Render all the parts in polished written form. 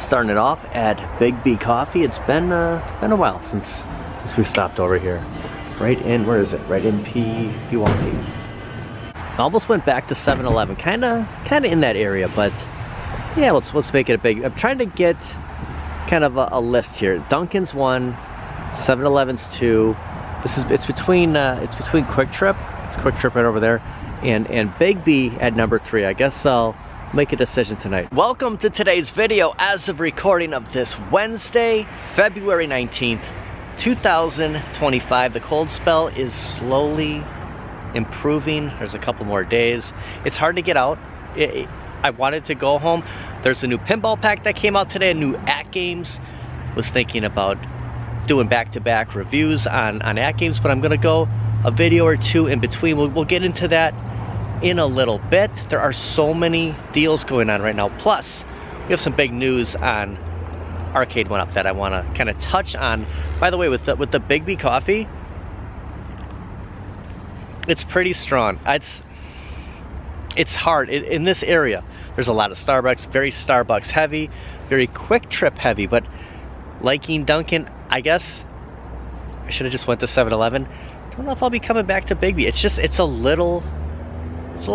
Starting it off at Big B Coffee. It's been a while since we stopped over here. Right in, where is it? Right in Pewaukee. Almost went back to 7-Eleven, kind of in that area, but yeah, let's make it a big. I'm trying to get kind of a list here. Dunkin's 1, 7-Eleven's 2. It's between Quick Trip. It's Quick Trip right over there, and Big B at number 3. I guess I'll make a decision tonight. Welcome to today's video as of recording of this Wednesday, February 19th, 2025. The cold spell is slowly improving. There's a couple more days. It's hard to get out. I wanted to go home. There's a new pinball pack that came out today, a new At Games. Was thinking about doing back-to-back reviews on At Games, but I'm gonna go a video or two in between. We'll get into that in a little bit. There are so many deals going on right now. Plus, we have some big news on Arcade 1UP that I want to kind of touch on. By the way, with the Big B Coffee, it's pretty strong. It's hard in this area. There's a lot of Starbucks, very Starbucks heavy, very Quick Trip heavy. But liking Dunkin', I guess I should have just went to 7-Eleven. Don't know if I'll be coming back to Big B. It's a little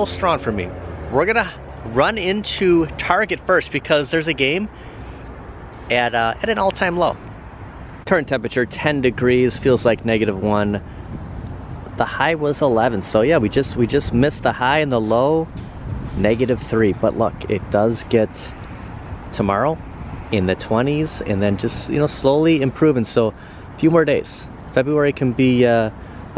strong for me. We're gonna run into Target first because there's a game at an all-time low. Current temperature 10 degrees, feels like -1. The high was 11, so yeah, we just missed the high and the low, -3. But look, it does get tomorrow in the 20s, and then just slowly improving. So a few more days. February can be a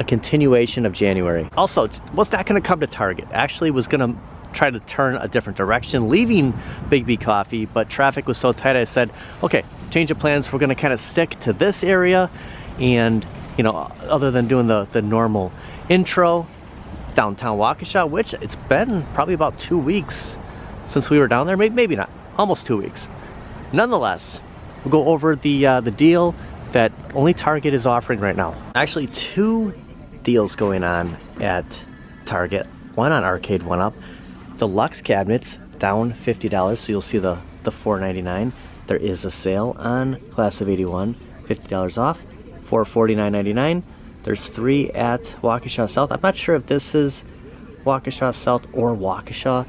continuation of January. Also, was not going to come to Target. Actually, was going to try to turn a different direction, leaving Big B Coffee, but traffic was so tight. I said, okay, change of plans. We're going to kind of stick to this area, and other than doing the normal intro, downtown Waukesha, which it's been probably about 2 weeks since we were down there. Maybe not, almost 2 weeks. Nonetheless, we'll go over the deal that only Target is offering right now. Actually, 2 deals going on at Target. One on Arcade 1UP. Deluxe cabinets down $50, so you'll see the $4.99. There is a sale on Class of 81, $50 off, $449.99. There's 3 at Waukesha South. I'm not sure if this is Waukesha South or Waukesha.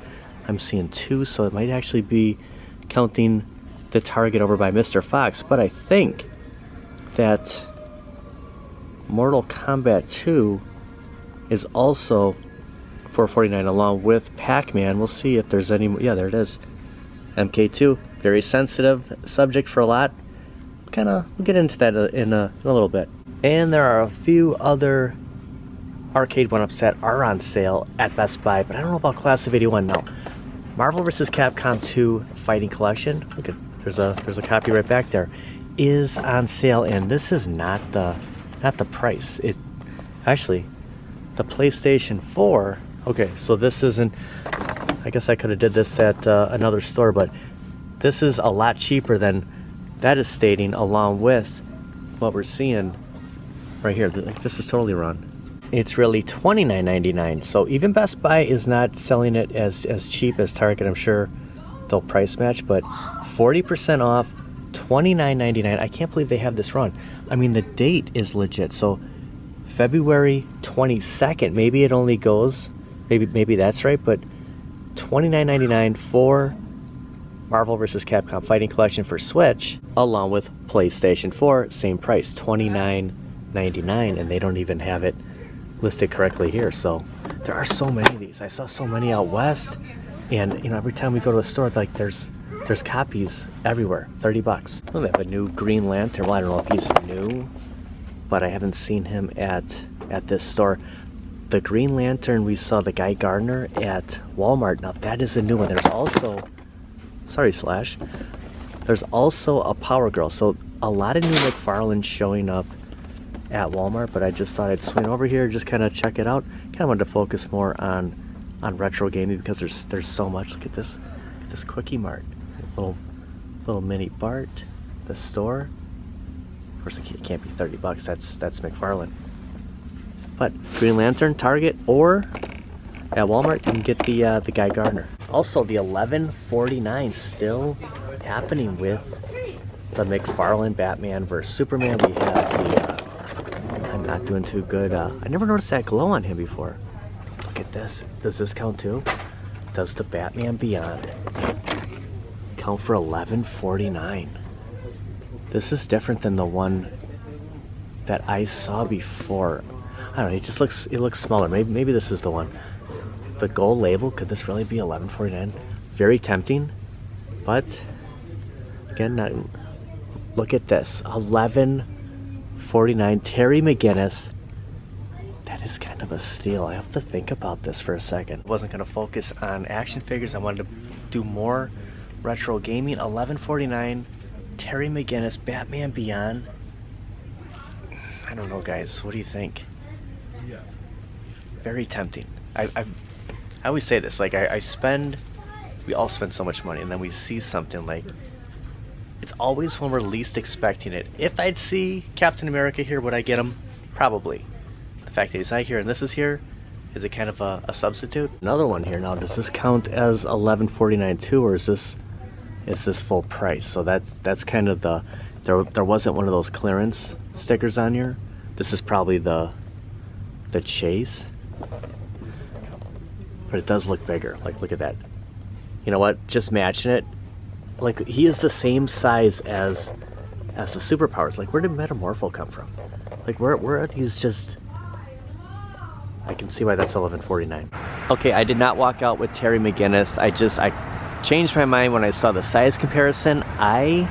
I'm seeing 2, so it might actually be counting the Target over by Mr. Fox, but I think that Mortal Kombat 2 is also $449 along with Pac-Man. We'll see if there's any. Yeah, there it is. MK2, very sensitive subject for a lot. We'll get into that in a little bit. And there are a few other Arcade 1UPs that are on sale at Best Buy, but I don't know about Class of 81 now. Marvel vs. Capcom 2 Fighting Collection. Look at there's a copy right back there. Is on sale, and this is not the price. It actually, the PlayStation 4. Okay, so this isn't. I guess I could have did this at another store, but this is a lot cheaper than that is stating, along with what we're seeing right here. This is totally wrong. It's really $29.99. So even Best Buy is not selling it as cheap as Target. I'm sure they'll price match, but 40% off. $29.99. I can't believe they have this run. I mean, the date is legit. So February 22nd. Maybe it only goes. Maybe that's right. But $29.99 for Marvel vs. Capcom Fighting Collection for Switch, along with PlayStation 4. Same price, $29.99, and they don't even have it listed correctly here. So there are so many of these. I saw so many out west, and every time we go to the store, like there's copies everywhere. $30. Oh, they have a new Green Lantern. Well, I don't know if he's new, but I haven't seen him at this store. The Green Lantern, we saw the Guy Gardner at Walmart. Now that is a new one. There's also, sorry Slash, there's also a Power Girl. So a lot of new McFarlane showing up at Walmart, but I just thought I'd swing over here, just kind of check it out. Kind of wanted to focus more on retro gaming because there's so much. Look at this Quickie Mart. Little mini Bart, the store. Of course, it can't be $30. That's McFarlane. But Green Lantern, Target, or at Walmart, you can get the Guy Gardner. Also, the $11.49 still happening with the McFarlane Batman vs. Superman. We have the, I'm not doing too good. I never noticed that glow on him before. Look at this. Does this count too? Does the Batman Beyond count for $11.49? This is different than the one that I saw before. I don't know, it looks smaller. Maybe this is the one. The gold label, could this really be $11.49? Very tempting, but again, look at this, $11.49. Terry McGinnis. That is kind of a steal. I have to think about this for a second. I wasn't gonna focus on action figures. I wanted to do more retro gaming. $11.49. Terry McGinnis, Batman Beyond. I don't know, guys. What do you think? Very tempting. I always say this, like we all spend so much money, and then we see something like, it's always when we're least expecting it. If I'd see Captain America here, would I get him? Probably. The fact that he's not here and this is here, is it kind of a substitute? Another one here. Now, does this count as $11.49 too, or is this full price? So that's kind of the, there wasn't one of those clearance stickers on here. This is probably the Chase, but it does look bigger. Like, look at that. You know what? Just matching it. Like, he is the same size as the superpowers. Like, where did Metamorpho come from? Like, where are these just? I can see why that's $11.49. Okay, I did not walk out with Terry McGinnis. I changed my mind when I saw the size comparison. I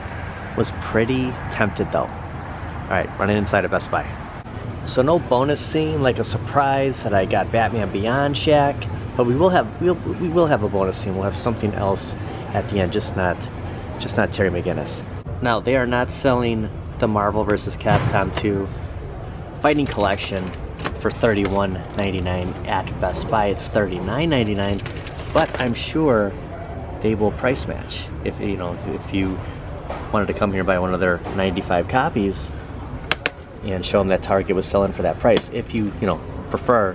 was pretty tempted though. All right, running inside of Best Buy. So no bonus scene, like a surprise that I got Batman Beyond Shaq, but we will have a bonus scene. We'll have something else at the end, just not Terry McGinnis. Now, they are not selling the Marvel vs. Capcom 2 Fighting Collection for $31.99 at Best Buy. It's $39.99, but I'm sure they will price match. If you wanted to come here and buy one of their 95 copies and show them that Target was selling for that price, if you prefer,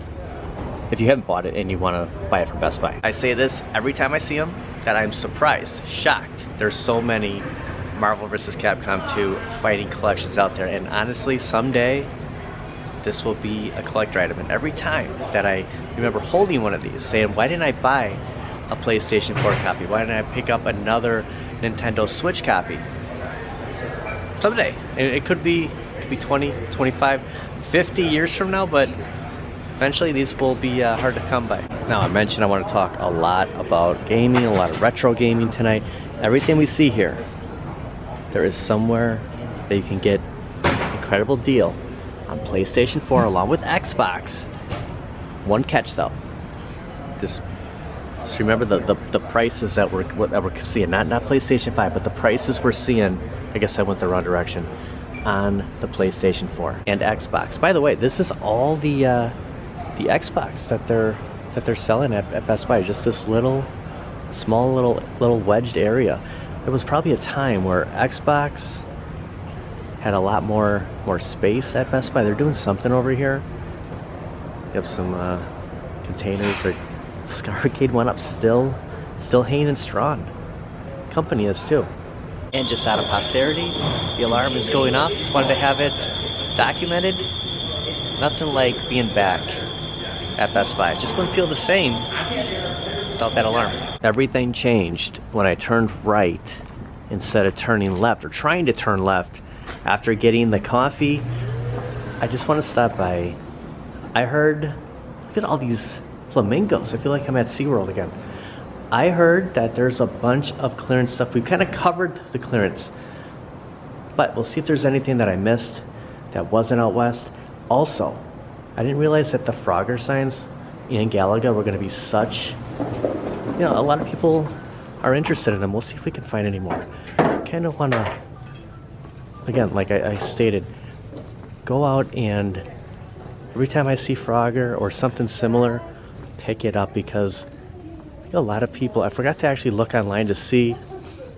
if you haven't bought it and you want to buy it from Best Buy. I say this every time I see them, that I'm surprised, shocked. There's so many Marvel vs. Capcom 2 fighting collections out there, and honestly, someday this will be a collector item. And every time that I remember holding one of these, saying, why didn't I buy a PlayStation 4 copy? Why didn't I pick up another Nintendo Switch copy? Someday. It could be 20, 25, 50 years from now, but eventually these will be hard to come by. Now, I mentioned I want to talk a lot about gaming, a lot of retro gaming tonight. Everything we see here, there is somewhere that you can get an incredible deal on PlayStation 4 along with Xbox. One catch though. Just remember the prices that we're seeing, not PlayStation 5, but the prices we're seeing. I guess I went the wrong direction. On the PlayStation 4 and Xbox. By the way, this is all the Xbox that they're selling at Best Buy. Just this small little wedged area. There was probably a time where Xbox had a lot more space at Best Buy. They're doing something over here. You have some containers. Or Scarcade went up, still hanging strong. Company is too. And just out of posterity, the alarm is going off. Just wanted to have it documented. Nothing like being back at Best Buy. It just wouldn't feel the same without that alarm. Everything changed when I turned right instead of turning left, or trying to turn left. After getting the coffee, I just want to stop by. I heard, look at all these flamingos. I feel like I'm at SeaWorld again. I heard that there's a bunch of clearance stuff. We've kind of covered the clearance, but we'll see if there's anything that I missed that wasn't out west. Also, I didn't realize that the Frogger signs in Galaga were going to be such, a lot of people are interested in them. We'll see if we can find any more. I kind of want to, again, like I stated, go out and every time I see Frogger or something similar, pick it up, because a lot of people, I forgot to actually look online to see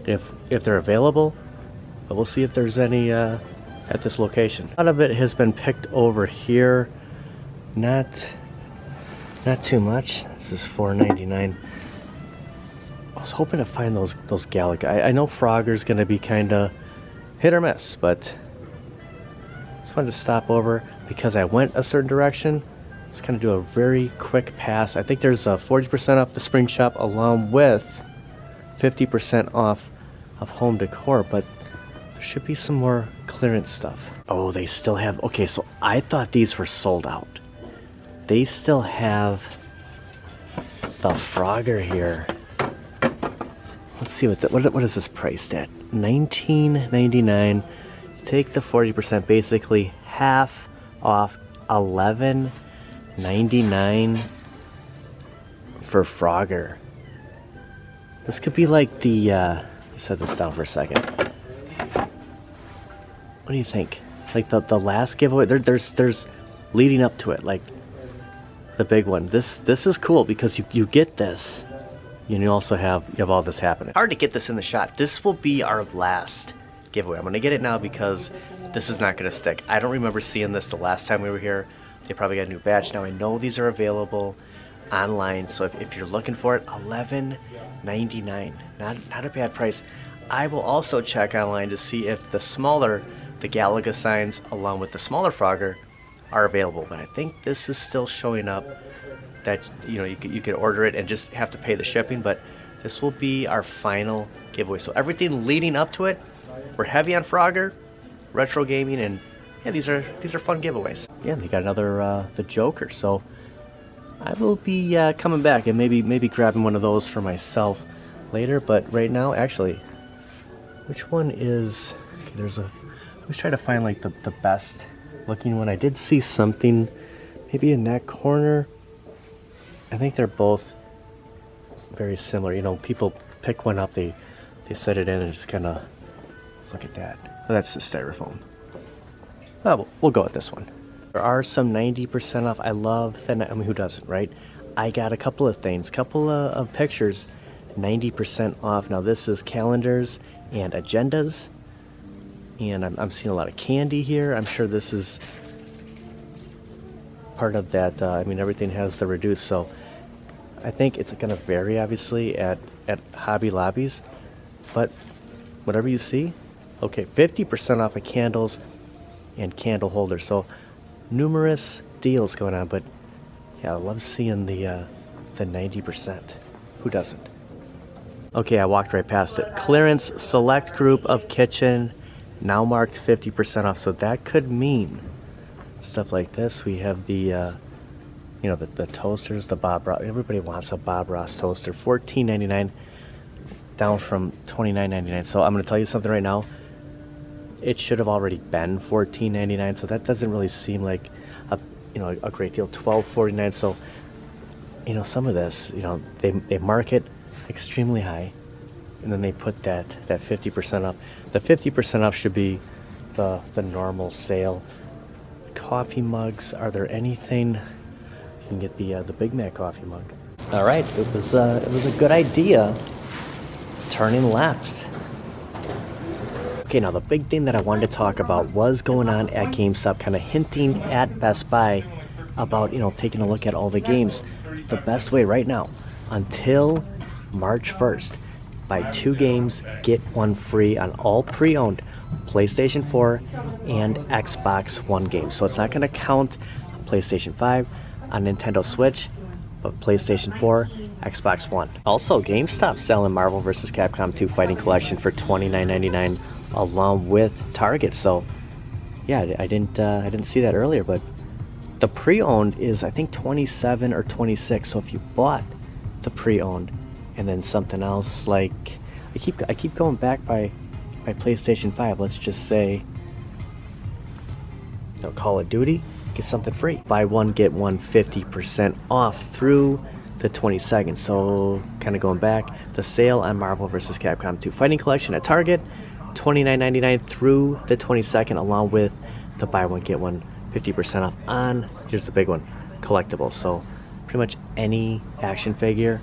if they're available, but we'll see if there's any at this location. A lot of it has been picked over here. Not too much. This is $4.99. Oh, was hoping to find those Galaga. I know Frogger's gonna be kinda hit or miss, but just wanted to stop over because I went a certain direction. Just kind of do a very quick pass. I think there's a 40% off the spring shop along with 50% off of home decor, but there should be some more clearance stuff. Oh, they still have, okay, so I thought these were sold out. They still have the Frogger here. Let's see what is this priced at? $19.99. Take the 40%, basically half off, $11.99 for Frogger. This could be like the let's set this down for a second. What do you think? Like the last giveaway, there's leading up to it, like the big one. This is cool because you get this, and you also have all this happening. Hard to get this in the shot. This will be our last giveaway. I'm gonna get it now because this is not gonna stick. I don't remember seeing this the last time we were here. They probably got a new batch now. I know these are available online, so if you're looking for it, $11.99. Not a bad price. I will also check online to see if the Galaga signs along with the smaller Frogger are available, but I think this is still showing up that you could order it and just have to pay the shipping. But this will be our final giveaway. So everything leading up to it, we're heavy on Frogger, retro gaming, and yeah, these are fun giveaways. Yeah, they got another the Joker, so I will be coming back and maybe grabbing one of those for myself later. But right now, actually, which one is? Okay, I was trying to find like the best looking one. I did see something maybe in that corner. I think they're both very similar. People pick one up, they set it in and just kind of look at that. Oh, that's the styrofoam. Oh, we'll go with this one. There are some 90% off. I love that. I mean, who doesn't, right? I got a couple of things, couple of pictures, 90% off. Now this is calendars and agendas, and I'm seeing a lot of candy here. I'm sure this is part of that. I mean, everything has the reduce, so I think it's going to vary obviously at Hobby Lobbies, but whatever you see. Okay, 50% off of candles and candle holders. So numerous deals going on, but yeah, I love seeing the 90%. Who doesn't? Okay, I walked right past it. Clearance select group of kitchen, now marked 50% off. So that could mean stuff like this. We have the the toasters, the Bob Ross. Everybody wants a Bob Ross toaster. $14.99 down from $29.99. So I'm going to tell you something right now. It should have already been $14.99. So that doesn't really seem like a great deal. $12.49. So some of this, they mark it extremely high, and then they put that 50% up. The 50% off should be the normal sale. Coffee mugs. Are there anything? You can get the Big Mac coffee mug. All right, it was a good idea. Turning left. Okay, now the big thing that I wanted to talk about was going on at GameStop, kind of hinting at Best Buy about taking a look at all the games. The best way right now, until March 1st, buy 2 games, get 1 free on all pre-owned PlayStation 4 and Xbox One games. So it's not going to count on PlayStation 5, on Nintendo Switch, but PlayStation 4, Xbox One. Also, GameStop selling Marvel vs. Capcom 2 Fighting Collection for $29.99 along with Target. So yeah, I didn't see that earlier, but the pre-owned is I think $27 or $26. So if you bought the pre-owned and then something else, like I keep going back by PlayStation 5, let's just say Call of Duty, get something free. Buy one, get one 50% off through the 22nd. So kind of going back, the sale on Marvel vs. Capcom 2 Fighting Collection at Target, $29.99 through the 22nd, along with the buy one, get one 50% off on, here's the big one, collectibles. So pretty much any action figure,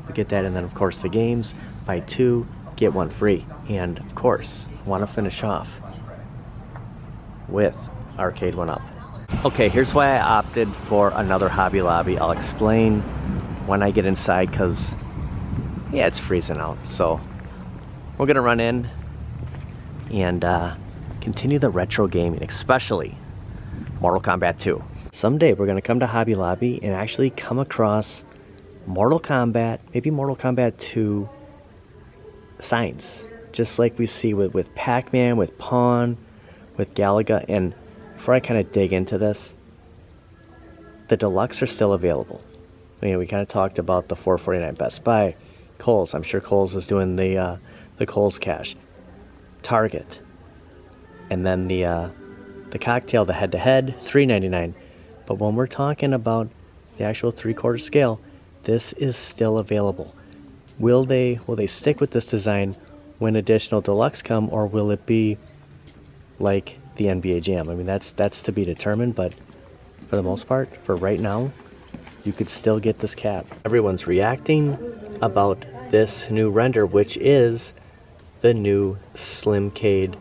we get that. And then of course the games, buy 2, get 1 free. And of course, I want to finish off with Arcade 1-Up. Okay, here's why I opted for another Hobby Lobby. I'll explain when I get inside, because Yeah, it's freezing out, so we're gonna run in and continue the retro gaming, especially Mortal Kombat 2. Someday we're gonna come to Hobby Lobby and actually come across Mortal Kombat, maybe Mortal Kombat 2 signs, just like we see with Pac-Man, with Pawn, with Galaga. And before I kind of dig into this, the deluxe are still available. We kind of talked about the $4.49 Best Buy, Kohl's. I'm sure Kohl's is doing the Kohl's Cash, Target, and then the cocktail, the head-to-head, $3.99. But when we're talking about the actual 3/4 scale, this is still available. Will they stick with this design when additional deluxe come, or will it be like the NBA Jam? I mean, that's to be determined, but for the most part, for right now, you could still get this cap. Everyone's reacting about this new render, which is the new Slimcade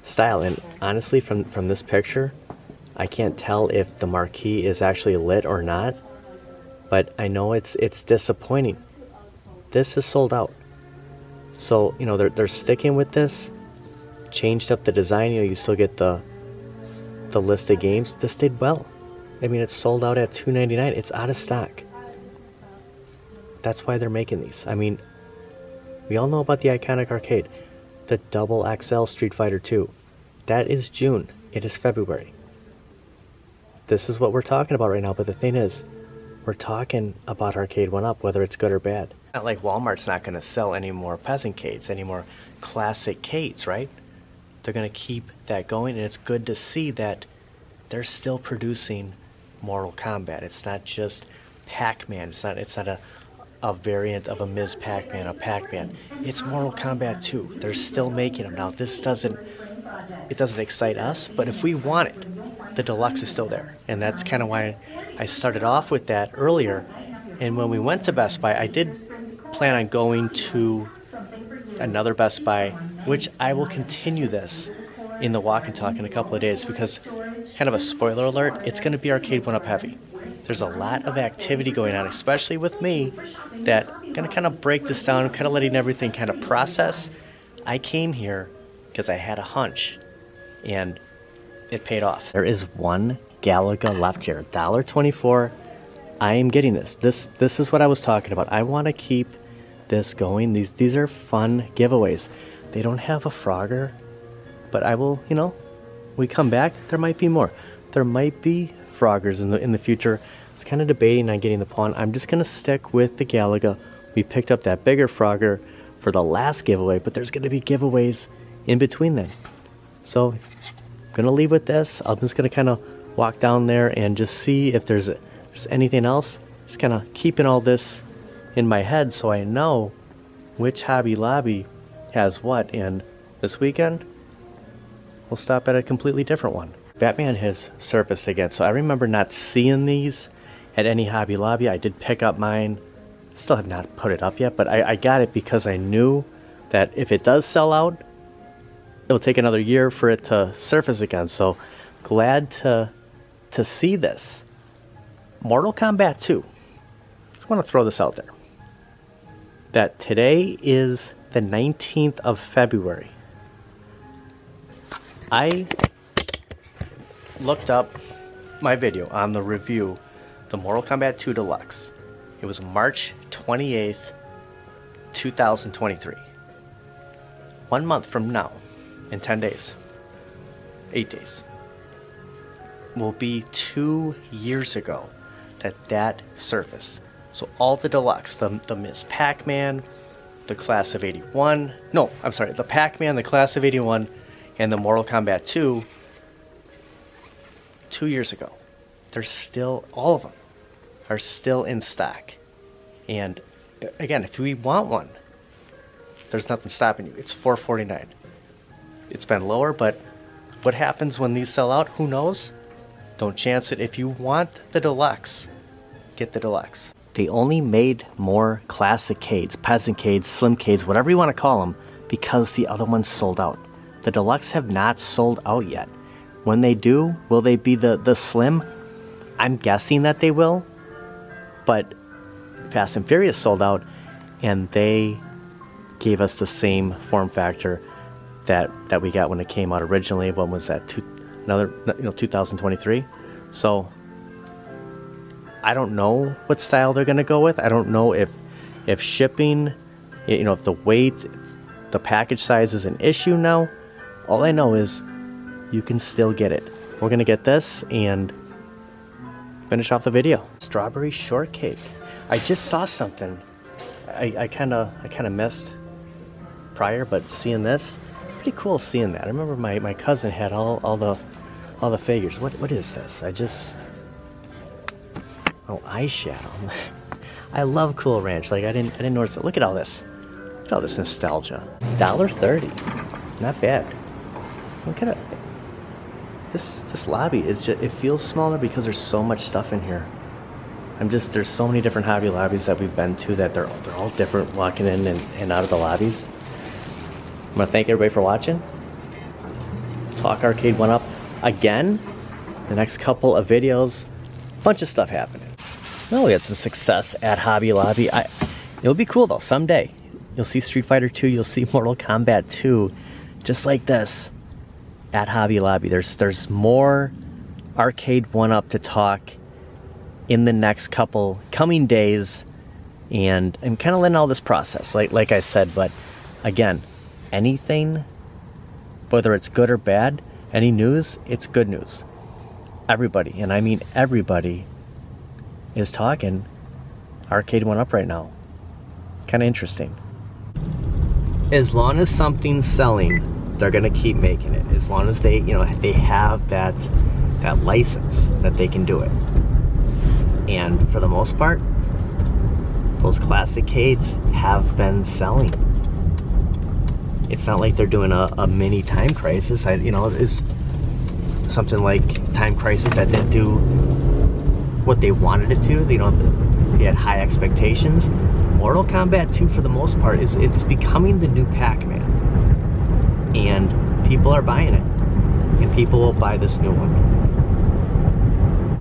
style. And honestly, from this picture, I can't tell if the marquee is actually lit or not, but I know it's disappointing. This is sold out. So, they're sticking with this, changed up the design. You still get the list of games. This did well. I mean, it's sold out at $2.99. It's out of stock. That's why they're making these. I mean, we all know about the iconic arcade, the Double XL Street Fighter 2. That is June. It is February. This is what we're talking about right now, but the thing is, we're talking about Arcade 1-Up, whether it's good or bad. Not like Walmart's not going to sell any more Peasant Cades, any more classic Cades, right? They're going to keep that going, and it's good to see that they're still producing Mortal Kombat. It's not just Pac-Man. It's not a variant of a Ms. Pac-Man, a Pac-Man. It's Mortal Kombat 2. They're still making them. Now, this doesn't excite us, but if we want it, the deluxe is still there. And that's kind of why I started off with that earlier. And when we went to Best Buy, I did plan on going to another Best Buy, which I will continue this in the walk and talk in a couple of days, because kind of a spoiler alert, it's going to be Arcade 1-Up heavy. There's a lot of activity going on, especially with me, that I'm going to kind of break this down, kind of letting everything kind of process. I came here because I had a hunch, and it paid off. There is one Galaga left here, $1.24. I am getting this. This is what I was talking about. I want to keep this going. These are fun giveaways. They don't have a Frogger, but I will, we come back, there might be more. There might be Froggers in the future. I was kind of debating on getting the Pawn. I'm just going to stick with the Galaga. We picked up that bigger Frogger for the last giveaway, but there's going to be giveaways in between then. So I'm going to leave with this. I'm just going to kind of walk down there and just see if there's anything else. Just kind of keeping all this in my head so I know which Hobby Lobby has what. And this weekend, we'll stop at a completely different one. Batman has surfaced again, so I remember not seeing these at any Hobby Lobby. I did pick up mine. Still have not put it up yet, but I got it because I knew that if it does sell out, it'll take another year for it to surface again. So glad to see this. Mortal Kombat 2. Just want to throw this out there. That today is the 19th of February. I looked up my video on the review, the Mortal Kombat 2 Deluxe. It was March 28th, 2023. 1 month from now, in 10 days, 8 days, will be 2 years ago that surfaced. So all the Deluxe, the Ms. Pac-Man, the Class of 81, no, I'm sorry, the Pac-Man, the Class of 81, and the Mortal Kombat 2, 2 years ago. They're still, all of them are still in stock. And again, if we want one, there's nothing stopping you. It's $4.49. It's been lower, but what happens when these sell out? Who knows? Don't chance it. If you want the Deluxe, get the Deluxe. They only made more classic Cades, Peasant Cades, Slim Cades, whatever you want to call them, because the other ones sold out. The Deluxe have not sold out yet. When they do, will they be the Slim? I'm guessing that they will, but Fast and Furious sold out, and they gave us the same form factor that we got when it came out originally. When was that? 2023. So I don't know what style they're gonna go with. I don't know if shipping, if the weight, the package size is an issue now. All I know is you can still get it. We're gonna get this and finish off the video. Strawberry shortcake. I just saw something. I kind of missed prior, but seeing this, pretty cool seeing that. I remember my cousin had all the figures. What is this? Oh, eyeshadow. I love Cool Ranch. Like I didn't notice it. Look at all this. Look at all this nostalgia. $1.30. Not bad. Look at it. This lobby is just, it feels smaller because there's so much stuff in here. There's so many different hobby lobbies that we've been to that they're all different walking in and out of the lobbies. I'm gonna thank everybody for watching. Talk Arcade went up again. The next couple of videos, bunch of stuff happening. Well, we had some success at Hobby Lobby. It'll be cool though, someday. You'll see Street Fighter 2, you'll see Mortal Kombat 2, just like this at Hobby Lobby. There's more Arcade 1-Up to talk in the next couple coming days, and I'm kind of letting all this process, like I said. But again, anything, whether it's good or bad, any news, it's good news. Everybody, and I mean everybody, is talking Arcade 1-Up right now. It's kind of interesting. As long as something's selling, they're gonna keep making it. As long as they have that license that they can do it. And for the most part, those classic arcades have been selling. It's not like they're doing a mini Time Crisis. It's something like Time Crisis that didn't do what they wanted it to. They had high expectations. Mortal Kombat 2, for the most part, it's becoming the new Pac-Man, and people are buying it, and people will buy this new one.